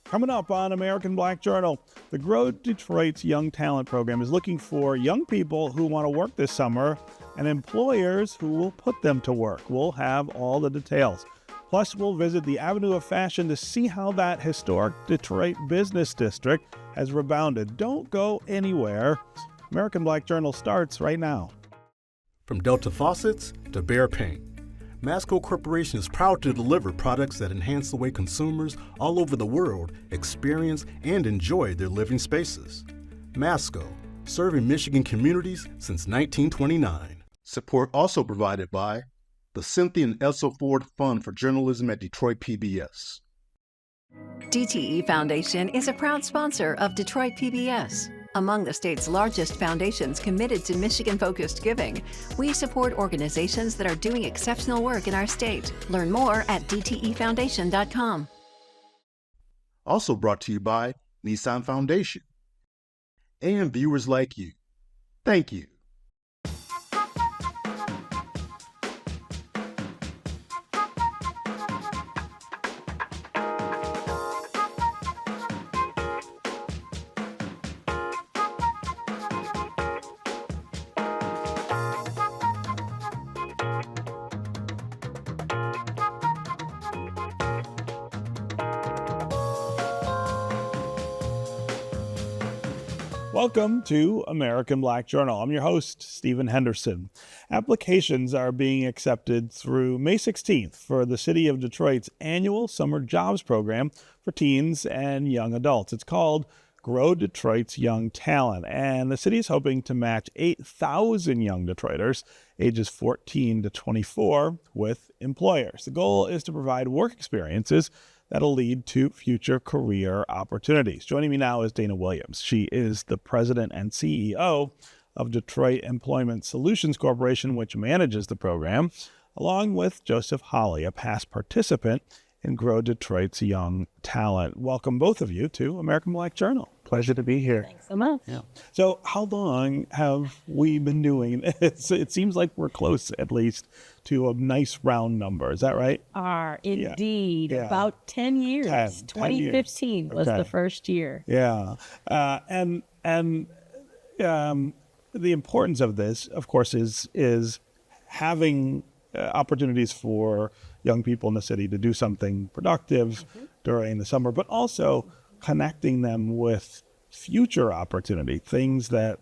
Coming up on American Black Journal, the Grow Detroit's Young Talent Program is looking for young people who want to work this summer and employers who will put them to work. We'll have all the details. Plus, we'll visit the Avenue of Fashion to see how that historic Detroit business district has rebounded. Don't go anywhere. American Black Journal starts right now. From Delta Faucets to Behr Paint, Masco Corporation is proud to deliver products that enhance the way consumers all over the world experience and enjoy their living spaces. Masco, serving Michigan communities since 1929. Support also provided by the Cynthia and Elsa Ford Fund for Journalism at Detroit PBS. DTE Foundation is a proud sponsor of Detroit PBS. Among the state's largest foundations committed to Michigan-focused giving, we support organizations that are doing exceptional work in our state. Learn more at dtefoundation.com. Also brought to you by Nissan Foundation. And viewers like you. Thank you. Welcome to American Black Journal. I'm your host, Stephen Henderson. Applications are being accepted through May 16th for the City of Detroit's annual summer jobs program for teens and young adults. It's called Grow Detroit's Young Talent, and the city is hoping to match 8,000 young Detroiters ages 14 to 24 with employers. The goal is to provide work experiences that'll lead to future career opportunities. Joining me now is Dana Williams. She is the president and CEO of Detroit Employment Solutions Corporation, which manages the program, along with Joseph Hawley, a past participant in Grow Detroit's Young Talent. Welcome, both of you, to American Black Journal. Pleasure to be here. Thanks so much. Yeah. So how long have we been doing this? It seems like we're close, at least, to a nice round number. Is that right? Are indeed. Yeah. About 10 years. 2015 years. was Okay. the first year. Yeah. And the importance of this, of course, is having opportunities for young people in the city to do something productive during the summer, but also connecting them with future opportunity, things that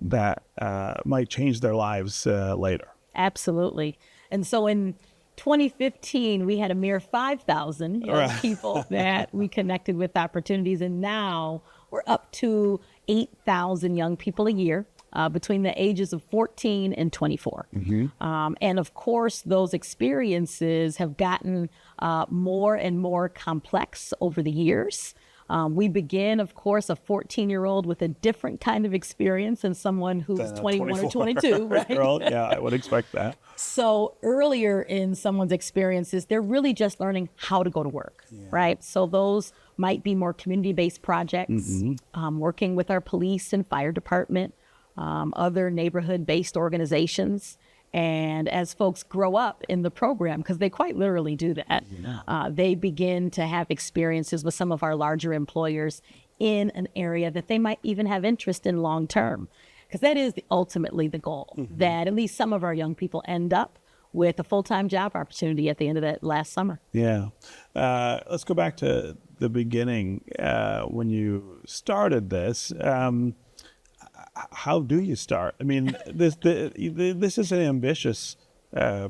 might change their lives later. Absolutely. And so in 2015, we had a mere 5,000 young people that we connected with opportunities. And now we're up to 8,000 young people a year between the ages of 14 and 24. And of course, those experiences have gotten more and more complex over the years. We begin, of course, a 14-year-old with a different kind of experience than someone who's 21 or 22, right? Yeah, I would expect that. So earlier in someone's experiences, they're really just learning how to go to work, right? So those might be more community-based projects, working with our police and fire department, other neighborhood-based organizations. And as folks grow up in the program, because they quite literally do that, they begin to have experiences with some of our larger employers in an area that they might even have interest in long term. Because that is ultimately the goal, that at least some of our young people end up with a full-time job opportunity at the end of that last summer. Yeah. Let's go back to the beginning when you started this. How do you start? I mean, this is an ambitious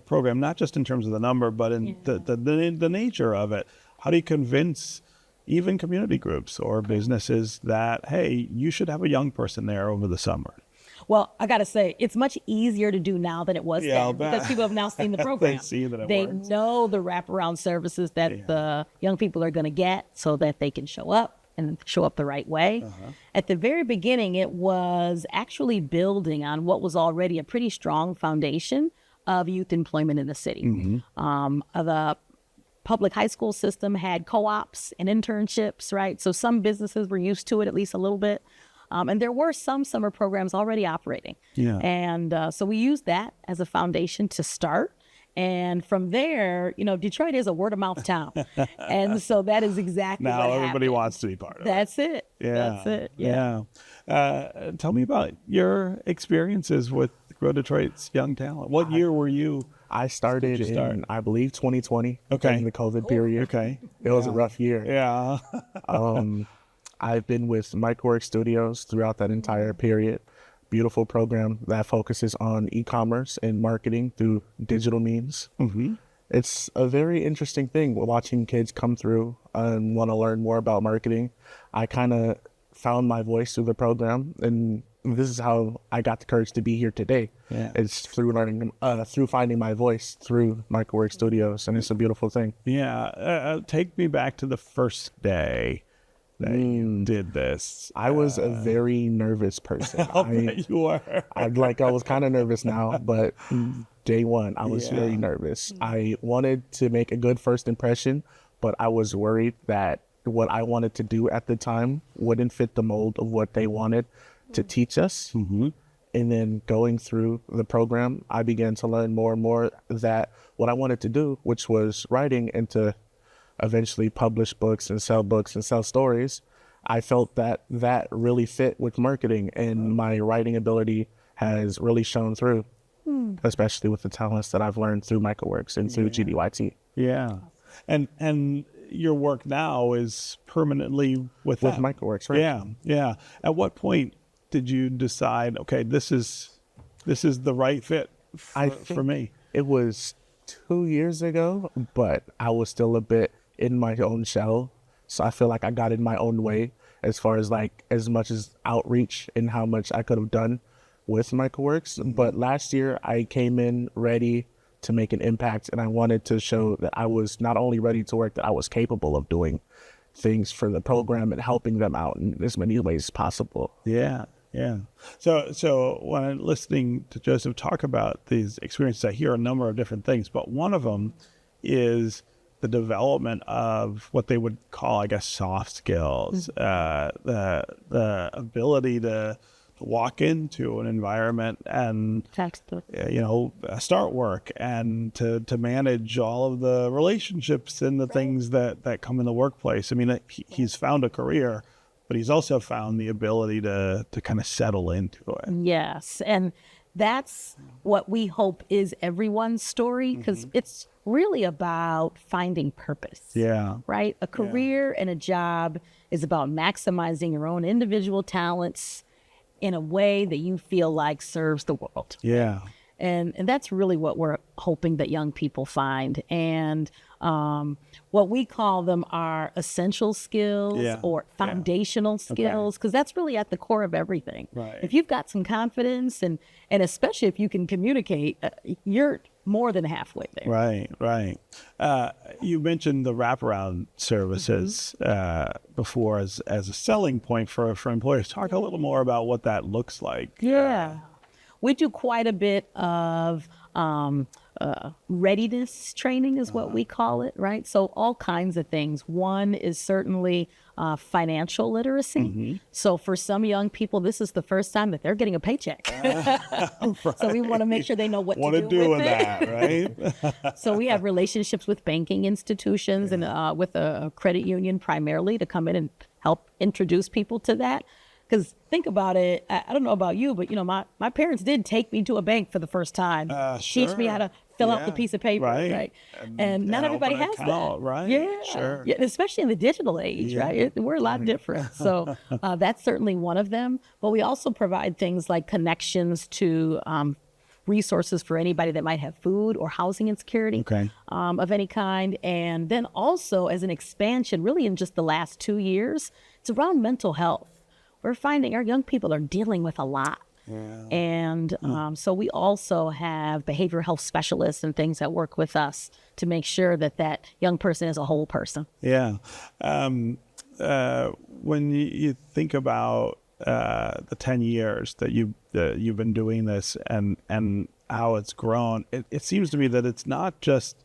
program, not just in terms of the number, but in the nature of it. How do you convince even community groups or businesses that, hey, you should have a young person there over the summer? Well, I got to say, it's much easier to do now than it was I'll then, bet. because people have now seen the program. They see that it They works. know the wraparound services that the young people are going to get so that they can show up and show up the right way. At the very beginning, it was actually building on what was already a pretty strong foundation of youth employment in the city. The public high school system had co-ops and internships, right? So some businesses were used to it, at least a little bit. And there were some summer programs already operating. And so we used that as a foundation to start. And from there, Detroit is a word of mouth town. And so that is exactly now what everybody happened. wants to be part of it. That's it. Yeah. That's it. Yeah. Tell me about your experiences with Grow Detroit's Young Talent. What year were you? I started Did you start? in, I believe, 2020. Okay. During the COVID period. Okay. It was a rough year. Yeah. I've been with Microworks Studios throughout that entire period. Beautiful program that focuses on e-commerce and marketing through digital means. Mm-hmm. It's a very interesting thing watching kids come through and want to learn more about marketing. I kind of found my voice through the program, and this is how I got the courage to be here today. Yeah. It's through learning, through finding my voice through Microworks Studios, and it's a beautiful thing. Yeah. Take me back to the first day that you did this. I was a very nervous person. You were. I was kind of nervous now, but day one, I was very nervous. I wanted to make a good first impression, but I was worried that what I wanted to do at the time wouldn't fit the mold of what they wanted to teach us. Mm-hmm. And then going through the program, I began to learn more and more that what I wanted to do, which was writing and to eventually publish books and sell stories, I felt that really fit with marketing, and my writing ability has really shown through, especially with the talents that I've learned through Microworks and through GDYT. Yeah. And your work now is permanently with them. Microworks, right? Yeah. Yeah. At what point did you decide, okay, this is the right fit for me? It was 2 years ago, but I was still a bit in my own shell. So I feel like I got in my own way as far as as much as outreach and how much I could have done with Microworks. But last year I came in ready to make an impact, and I wanted to show that I was not only ready to work, that I was capable of doing things for the program and helping them out in as many ways as possible. Yeah. Yeah. So when I'm listening to Joseph talk about these experiences, I hear a number of different things, but one of them is the development of what they would call, I guess, soft skills, the ability to walk into an environment and start work, and to manage all of the relationships and the things that come in the workplace. I mean, he's found a career, but he's also found the ability to kind of settle into it. Yes. And that's what we hope is everyone's story, because it's really about finding purpose. Yeah. Right? A career and a job is about maximizing your own individual talents in a way that you feel like serves the world. Yeah. And that's really what we're hoping that young people find. And what we call them are essential skills or foundational skills, because that's really at the core of everything. Right. If you've got some confidence and especially if you can communicate, you're more than halfway there. Right. You mentioned the wraparound services before as a selling point for employers. Talk a little more about what that looks like. Yeah. We do quite a bit of readiness training is what we call it, right? So all kinds of things. One is certainly financial literacy. So for some young people, this is the first time that they're getting a paycheck. So we want to make sure they know what to do with that, right? So we have relationships with banking institutions and with a credit union primarily to come in and help introduce people to that. Because think about it, I don't know about you, but my parents did take me to a bank for the first time, teach me how to fill out the piece of paper, right? And not everybody has that, right? Yeah, sure. Yeah, especially in the digital age, right? We're a lot different. So that's certainly one of them. But we also provide things like connections to resources for anybody that might have food or housing insecurity of any kind. And then also as an expansion, really in just the last 2 years, it's around mental health. We're finding our young people are dealing with a lot. And so we also have behavioral health specialists and things that work with us to make sure that young person is a whole person. Yeah. When you think about the 10 years that you've been doing this and how it's grown, it seems to me that it's not just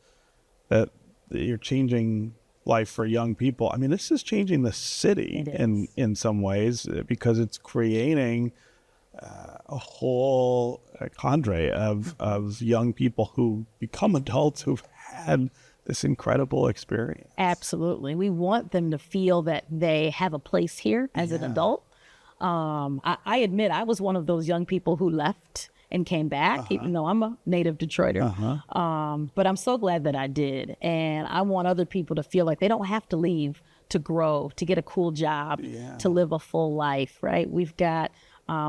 that you're changing life for young people. I mean, this is changing the city in some ways, because it's creating a whole cadre of young people who become adults who've had this incredible experience. Absolutely. We want them to feel that they have a place here as an adult. I admit I was one of those young people who left and came back, even though I'm a native Detroiter. But I'm so glad that I did. And I want other people to feel like they don't have to leave to grow, to get a cool job, to live a full life, right? We've got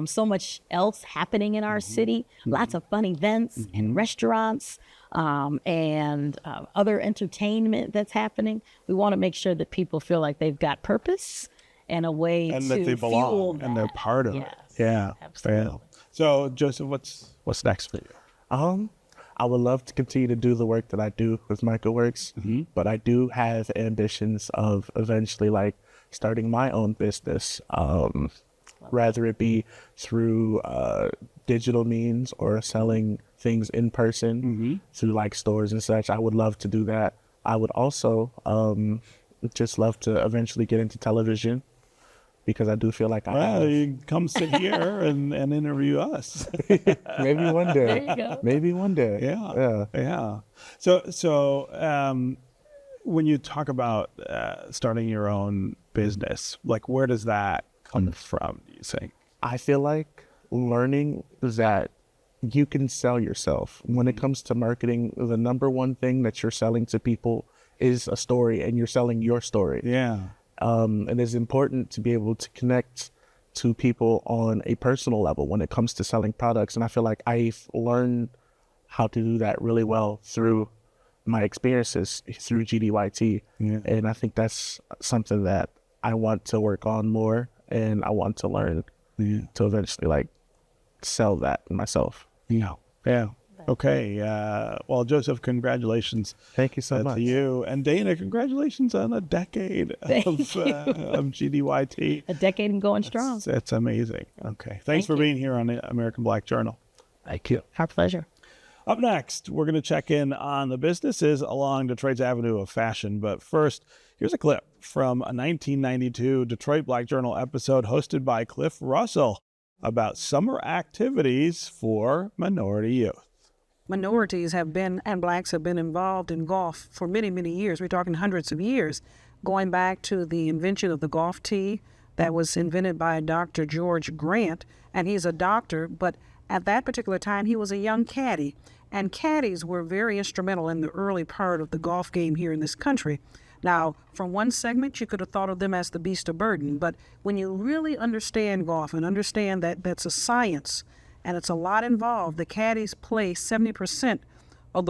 so much else happening in our city, lots of fun events and restaurants and other entertainment that's happening. We want to make sure that people feel like they've got purpose and a way And to that they fuel belong that. and they're part of it. Yes, Yeah. absolutely. Yeah. So, Joseph, what's next for you? I would love to continue to do the work that I do with MicroWorks, but I do have ambitions of eventually like starting my own business, rather it be through digital means or selling things in person through like stores and such. I would love to do that. I would also just love to eventually get into television, because I do feel like I Well, have. you come sit here and interview us. Maybe one day. There you go. Maybe one day. Yeah. So, when you talk about starting your own business, like where does that come from, do you think? I feel like learning that you can sell yourself. When it comes to marketing, the number one thing that you're selling to people is a story, and you're selling your story. Yeah. And it's important to be able to connect to people on a personal level when it comes to selling products. And I feel like I've learned how to do that really well through my experiences through GDYT. Yeah. And I think that's something that I want to work on more, and I want to learn to eventually like sell that myself. Yeah. Okay. Well, Joseph, congratulations. Thank you so much. To you. And Dana, congratulations on a decade of GDYT. A decade and going strong. That's amazing. Okay. Thanks for being here on the American Black Journal. Thank you. Our pleasure. Up next, we're going to check in on the businesses along Detroit's Avenue of Fashion. But first, here's a clip from a 1992 Detroit Black Journal episode hosted by Cliff Russell about summer activities for minority youth. Minorities have been, and blacks have been involved in golf for many, many years. We're talking hundreds of years, going back to the invention of the golf tee that was invented by Dr. George Grant. And he's a doctor, but at that particular time, he was a young caddy. And caddies were very instrumental in the early part of the golf game here in this country. Now, from one segment, you could have thought of them as the beast of burden. But when you really understand golf and understand that that's a science, and it's a lot involved, the caddies play 70% of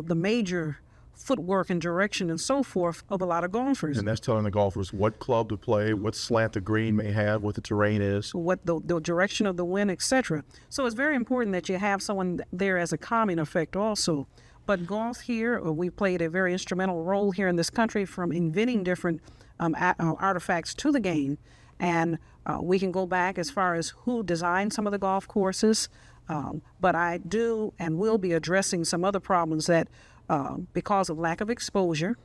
the major footwork and direction and so forth of a lot of golfers. And that's telling the golfers what club to play, what slant the green may have, what the terrain is. What the direction of the wind, etc. So it's very important that you have someone there as a calming effect also. But golf here, we played a very instrumental role here in this country, from inventing different artifacts to the game. And we can go back as far as who designed some of the golf courses. But I do and will be addressing some other problems that because of lack of exposure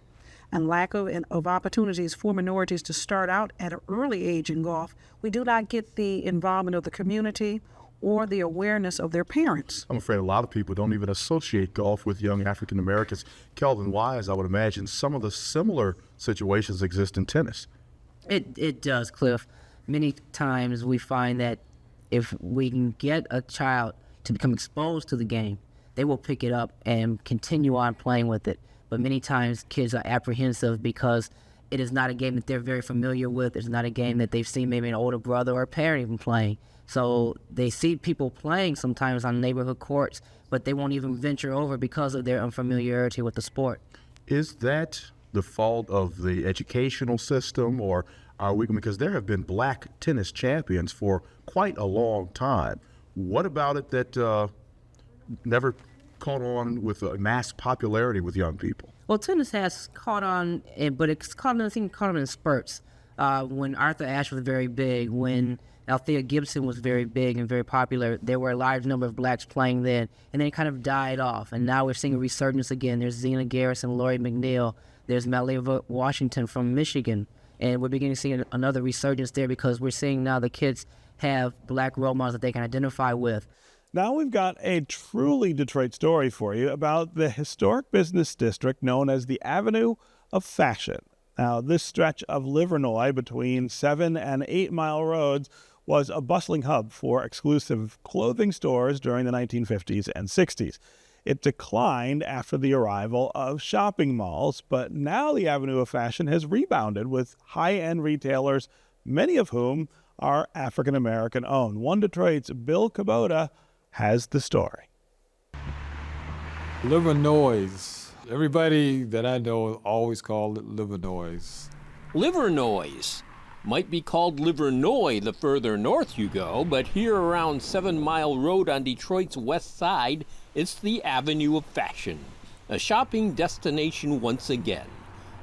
and lack of opportunities for minorities to start out at an early age in golf, we do not get the involvement of the community or the awareness of their parents. I'm afraid a lot of people don't even associate golf with young African Americans. Kelvin Wise, I would imagine some of the similar situations exist in tennis. It does, Cliff. Many times we find that if we can get a child to become exposed to the game, they will pick it up and continue on playing with it. But many times kids are apprehensive because it is not a game that they're very familiar with. It's not a game that they've seen maybe an older brother or a parent even playing. So they see people playing sometimes on neighborhood courts, but they won't even venture over because of their unfamiliarity with the sport. Is that the fault of the educational system, or are we, because there have been black tennis champions for quite a long time. What about it that never caught on with a mass popularity with young people? Well, tennis has caught on, but it's caught on in spurts. When Arthur Ashe was very big, when Althea Gibson was very big and very popular, there were a large number of blacks playing then, and then it kind of died off. And now we're seeing a resurgence again. There's Zena Garrison, Laurie McNeil, there's Maleva Washington from Michigan, and we're beginning to see another resurgence there because we're seeing now the kids have black role models that they can identify with. Now we've got a truly Detroit story for you about the historic business district known as the Avenue of Fashion. Now, this stretch of Livernois between 7 and 8 Mile roads was a bustling hub for exclusive clothing stores during the 1950s and 60s. It declined after the arrival of shopping malls, but now the Avenue of Fashion has rebounded with high-end retailers, many of whom are African-American owned. One Detroit's Bill Kubota has the story. Livernois. Everybody that I know always called it Livernois. Livernois. Might be called Livernois the further north you go, but here around 7 Mile Road on Detroit's west side, it's the Avenue of Fashion, a shopping destination once again.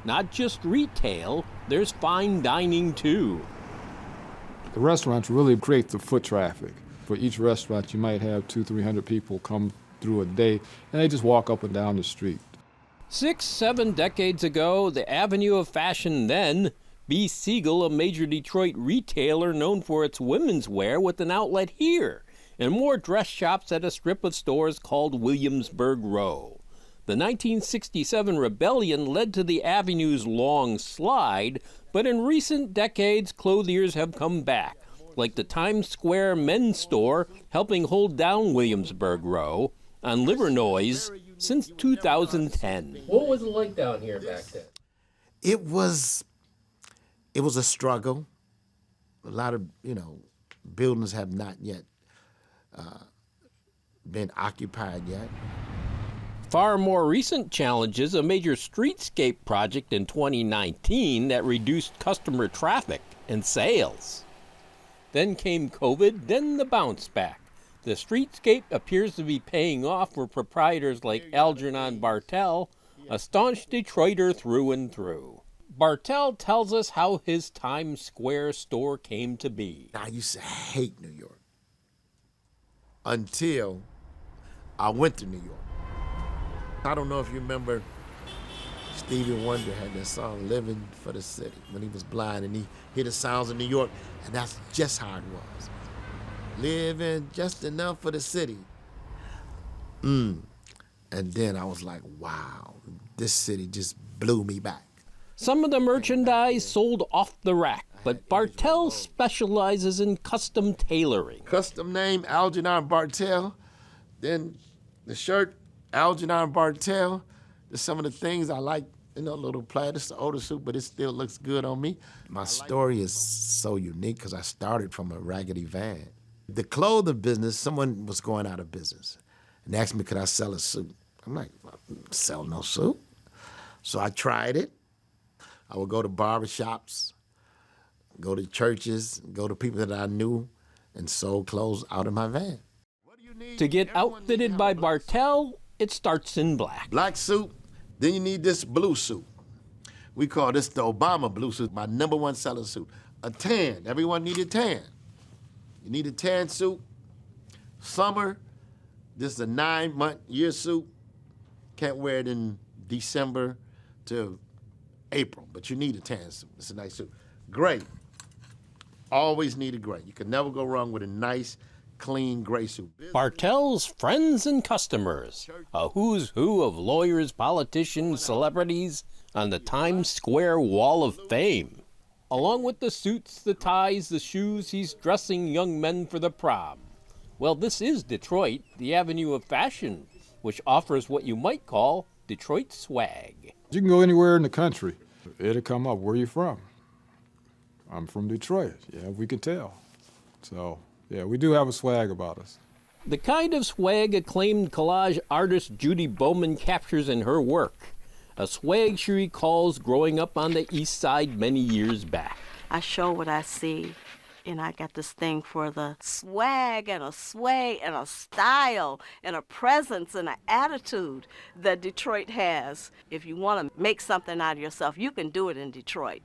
Not just retail, there's fine dining too. The restaurants really create the foot traffic. For each restaurant, you might have 200-300 people come through a day, and they just walk up and down the street. 6-7 decades ago, the Avenue of Fashion then, B. Siegel, a major Detroit retailer known for its women's wear with an outlet here, and more dress shops at a strip of stores called Williamsburg Row. The 1967 rebellion led to the Avenue's long slide, but in recent decades, clothiers have come back, like the Times Square men's store helping hold down Williamsburg Row on Livernois since 2010. What was it like down here back then? It was a struggle. A lot of, buildings have not yet been occupied yet. Far more recent challenges, a major streetscape project in 2019 that reduced customer traffic and sales. Then came COVID, then the bounce back. The streetscape appears to be paying off for proprietors like Algernon Bartel, a staunch Detroiter through and through. Bartel tells us how his Times Square store came to be. I used to hate New York until I went to New York. I don't know if you remember Stevie Wonder had that song, Living for the City, when he was blind and he heard the sounds of New York, and that's just how it was. Living just enough for the city. And then I was like, wow, this city just blew me back. Some of the merchandise sold off the rack, but Bartel specializes in custom tailoring. Custom name, Algernon Bartel. Then the shirt, Algernon Bartel. There's some of the things I like, little plaid. It's an older suit, but it still looks good on me. My story is so unique because I started from a raggedy van. The clothing business, someone was going out of business and asked me, could I sell a suit? I'm like, I don't sell no suit. So I tried it. I would go to barbershops, go to churches, go to people that I knew, and sold clothes out of my van. To get outfitted by Bartel, it starts in black. Black suit, then you need this blue suit. We call this the Obama blue suit, my #1 selling suit. A tan, everyone needed tan. You need a tan suit. Summer, this is a 9-month-year suit. Can't wear it in December to April, but you need a tan suit. It's a nice suit. Gray, always need a gray. You can never go wrong with a nice, clean gray suit. Bartel's friends and customers, a who's who of lawyers, politicians, celebrities on the Times Square Wall of Fame. Along with the suits, the ties, the shoes, he's dressing young men for the prom. Well, this is Detroit, the Avenue of Fashion, which offers what you might call Detroit swag. You can go anywhere in the country. It'll come up, where you from? I'm from Detroit. Yeah, we can tell. So, yeah, we do have a swag about us. The kind of swag acclaimed collage artist Judy Bowman captures in her work. A swag she recalls growing up on the East Side many years back. I show what I see, and I got this thing for the swag and a sway and a style and a presence and an attitude that Detroit has. If you want to make something out of yourself, you can do it in Detroit.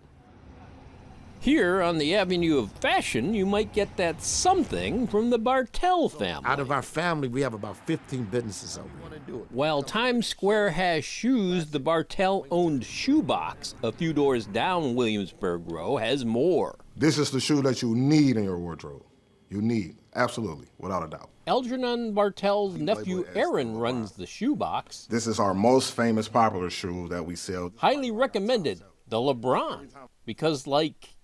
Here on the Avenue of Fashion, you might get that something from the Bartel family. Out of our family, we have about 15 businesses over here. While Times Square has shoes, the Bartel-owned Shoebox, a few doors down Williamsburg Row, has more. This is the shoe that you need in your wardrobe. you need, absolutely, without a doubt. Algernon Bartel's nephew Aaron runs the shoebox. This is our most famous popular shoe that we sell. Highly recommended, the LeBron, because,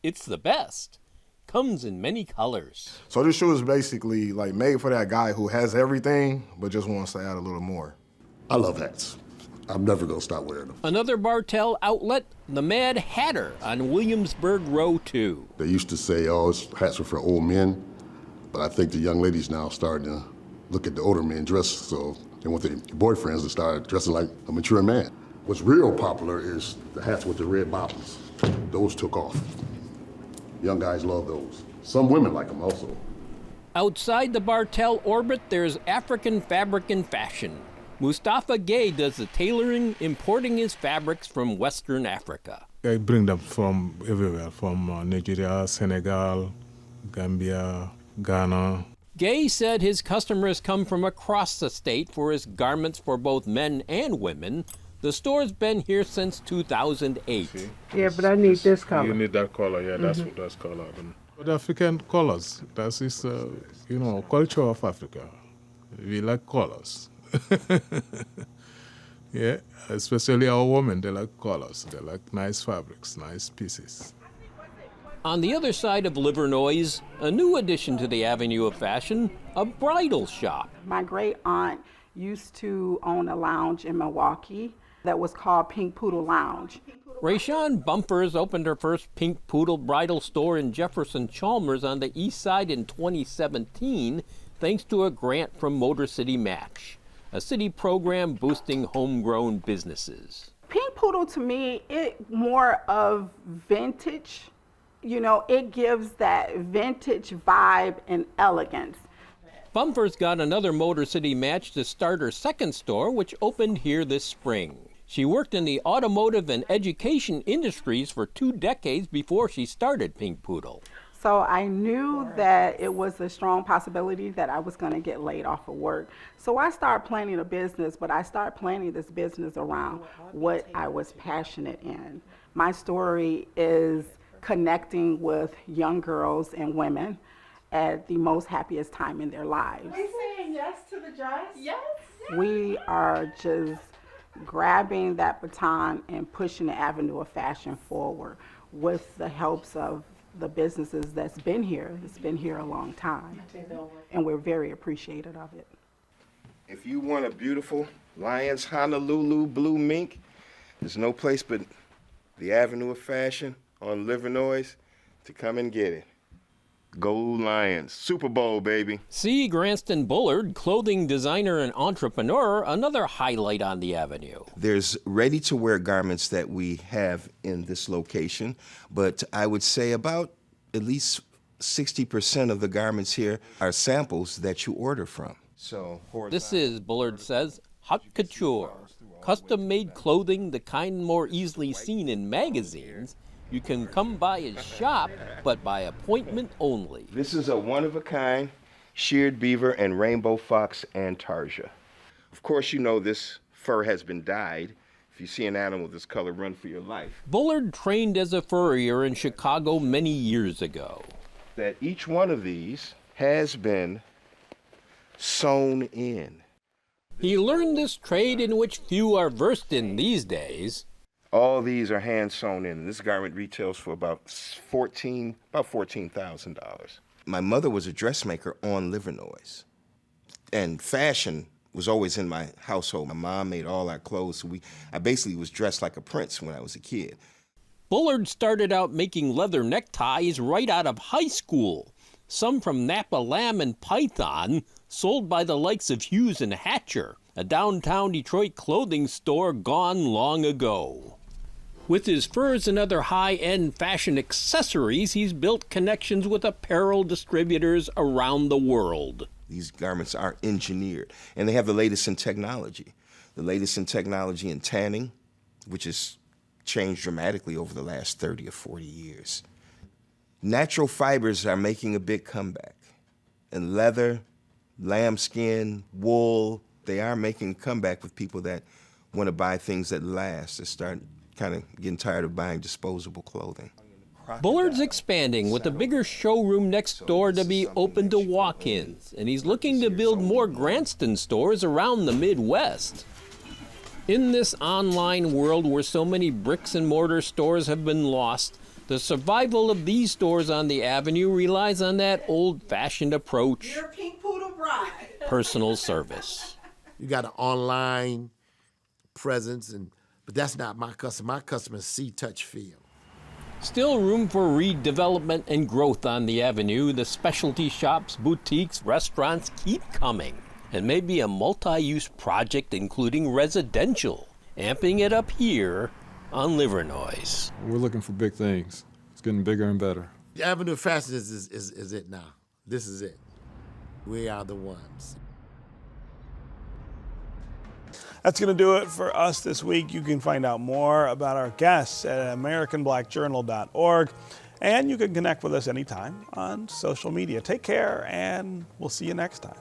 it's the best. Comes in many colors. So this shoe is basically made for that guy who has everything, but just wants to add a little more. I love hats. I'm never gonna stop wearing them. Another Bartel outlet, the Mad Hatter on Williamsburg Row 2. They used to say, hats were for old men, but I think the young ladies now starting to look at the older men dress, so they want their boyfriends to start dressing like a mature man. What's real popular is the hats with the red bottoms. Those took off. Young guys love those. Some women like them also. Outside the Bartel orbit, there's African fabric and fashion. Mustafa Gay does the tailoring, importing his fabrics from Western Africa. I bring them from everywhere, from Nigeria, Senegal, Gambia, Ghana. Gay said his customers come from across the state for his garments for both men and women. The store's been here since 2008. See? Yeah, but I need this color. You need that color, yeah, that's color. The African colors, that is, culture of Africa. We like colors. Yeah, especially our women, they like colors. They like nice fabrics, nice pieces. On the other side of Livernois, a new addition to the Avenue of Fashion, a bridal shop. My great aunt used to own a lounge in Milwaukee that was called Pink Poodle Lounge. Rayshawn Bumpers opened her first Pink Poodle bridal store in Jefferson Chalmers on the east side in 2017, thanks to a grant from Motor City Match, a city program boosting homegrown businesses. Pink Poodle, to me, it more of vintage. It gives that vintage vibe and elegance. Bumpers got another Motor City Match to start her second store, which opened here this spring. She worked in the automotive and education industries for 2 decades before she started Pink Poodle. So I knew that it was a strong possibility that I was going to get laid off of work. So I started planning a business, but I started planning this business around what I was passionate in. My story is connecting with young girls and women at the most happiest time in their lives. Are we saying yes to the dress? Yes. We are just grabbing that baton and pushing the Avenue of Fashion forward with the helps of the businesses that's been here. It's been here a long time, and we're very appreciative of it. If you want a beautiful Lions Honolulu blue mink, there's no place but the Avenue of Fashion on Livernois to come and get it. Go Lions. Super Bowl, baby. See Granston Bullard, clothing designer and entrepreneur, another highlight on the Avenue. There's ready-to-wear garments that we have in this location, but I would say about at least 60% of the garments here are samples that you order from. This is, Bullard says, haute couture, custom-made clothing, the kind more easily seen in magazines. You can come by his shop, but by appointment only. This is a one-of-a-kind sheared beaver and rainbow fox Antarsia. Of course, you know this fur has been dyed. If you see an animal this color, run for your life. Bullard trained as a furrier in Chicago many years ago. That each one of these has been sewn in. He learned this trade in which few are versed in these days. All these are hand sewn in. This garment retails for about $14,000. My mother was a dressmaker on Livernois, and fashion was always in my household. My mom made all our clothes, so I basically was dressed like a prince when I was a kid. Bullard started out making leather neckties right out of high school. Some from Napa Lamb and Python, sold by the likes of Hughes and Hatcher, a downtown Detroit clothing store gone long ago. With his furs and other high-end fashion accessories, he's built connections with apparel distributors around the world. These garments are engineered, and they have the latest in technology. The latest in technology in tanning, which has changed dramatically over the last 30 or 40 years. Natural fibers are making a big comeback. And leather, lambskin, wool, they are making a comeback with people that want to buy things that last, that start kind of getting tired of buying disposable clothing. Bullard's expanding with a bigger showroom next door to be open to walk-ins, and he's looking to build more Granston stores around the Midwest. In this online world where so many bricks and mortar stores have been lost, the survival of these stores on the avenue relies on that old-fashioned approach, personal service. You got an online presence, but that's not my customer. My customers see, touch, feel. Still room for redevelopment and growth on the avenue. The specialty shops, boutiques, restaurants keep coming. And maybe a multi-use project including residential, amping it up here on Livernois. We're looking for big things. It's getting bigger and better. The Avenue of Fashion is it now. This is it. We are the ones. That's going to do it for us this week. You can find out more about our guests at AmericanBlackJournal.org, and you can connect with us anytime on social media. Take care, and we'll see you next time.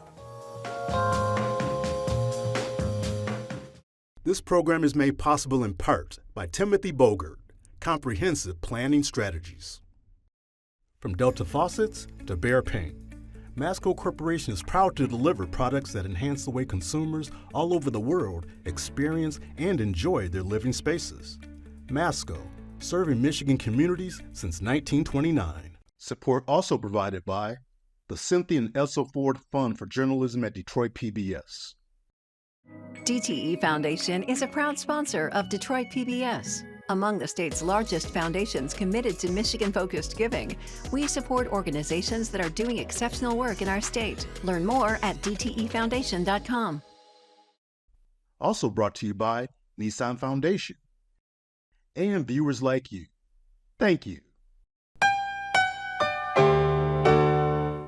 This program is made possible in part by Timothy Bogert, Comprehensive Planning Strategies. From Delta Faucets to Behr Paint, Masco Corporation is proud to deliver products that enhance the way consumers all over the world experience and enjoy their living spaces. Masco, serving Michigan communities since 1929. Support also provided by the Cynthia and Elsa Ford Fund for Journalism at Detroit PBS. DTE Foundation is a proud sponsor of Detroit PBS. Among the state's largest foundations committed to Michigan-focused giving, we support organizations that are doing exceptional work in our state. Learn more at dtefoundation.com. Also brought to you by Nissan Foundation. And viewers like you. Thank you.